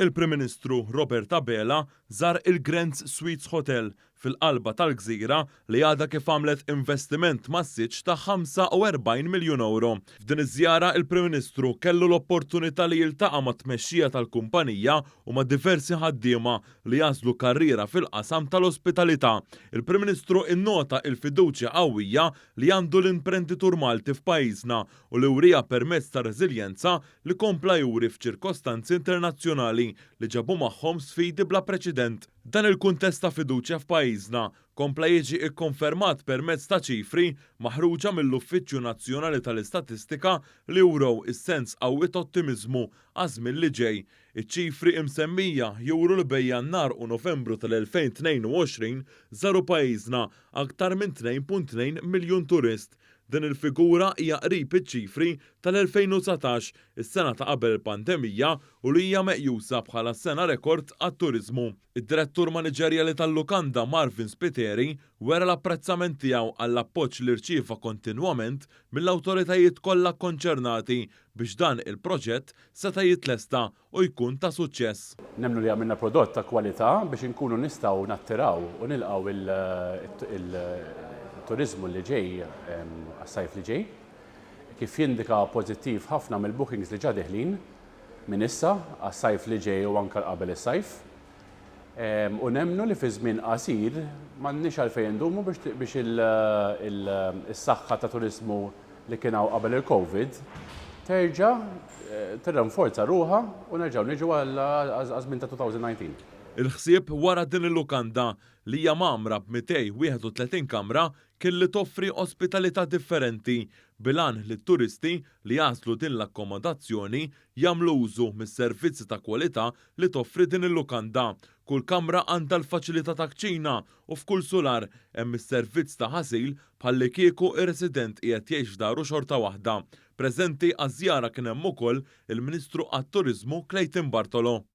Il-Prim Ministru Robert Abela żar il-Grants Suites Hotel fil-qalba tal-Gżira li għadha kif għamlet investiment massiġġ ta' 45 miljun euro. F'din iż-żjara il-Prim Ministru kellu l-opportunità li jiltaqa' ma' tmexxija tal-kumpanija u ma' diversi ħaddiema li jażlu karriera fil-qasam tal-ospitalità. Il-Prim Ministru innota il-fiduċja qawwija li għandu l-imprenditur Malti f'pajjiżna u li wrija permezz ta' reżiljenza li kompla juri f'ċirkostanzi internazzjonali li ġabu magħhom sfidi bla preċedent. Dan il-kuntest ta' fiduċja f'pajjiżna kompla jiġi ikkonfermat permezz ta' ċifri maħruġa mill-Uffiċċju Nazzjonali tal-Istatistika li wrew is-sens qawwi ta' ottimiżmu għaż-żmien li ġej. Iċ-ċifri imsemmija juru li bejn Jannar u Novembru tal-2022 żaru pajjiżna aktar minn 2.2 miljun turist. Din il-figura hija qrib iċ-ċifri tal-2019, is-sena ta' qabel il-pandemija u li hija meqjusa bħala sena rekord għat-turiżmu. Id-Direttur Maniġerjali tal-Lukanda Marvin Spiteri wera l-apprezzament tiegħu għall-appoġġ li rċieva kontinwament mill-awtoritajiet kollha konċernati biex dan il-proġett seta' jitlesta u jkun ta' suċċess. Nemmnu li għamilna prodott ta' kwalità biex inkunu nistgħu nattiraw u nilqgħu il-turizmu li ġej għas-sajf li ġej, kif jindika pożittiv ħafna mill-bookings li ġa deħlin minn issa għas-sajf li ġej u anke qabel is-sajf. U nemmnu li fi żmien qasir m'għandniex għalfejn ndumu biex is-saħħa ta' turizmu li kien hawn qabel il-COVID terġa' tirranforza ruħha u nerġgħu niġu għaż-żmien ta' 2019. Il-ħsieb wara din il-lukanda li hija magħmra b'231 kamra kien li toffri ospitalità differenti bilan li t-turisti li jaslu din l-akkomodazzjoni jagħmlu użu mis-servizzi ta' kwalità li toffri din il-lukanda. Kull kamra għandha l-faċilità ta' kċina u f'kull solar hemm is-servizz ta' ħasil bħalli kieku ir-resident qiegħed jgħix f'daru xorta waħda. Preżenti għaż-żjara kien hemm ukoll il-Ministru għat-Turiżmu Clayton Bartolo.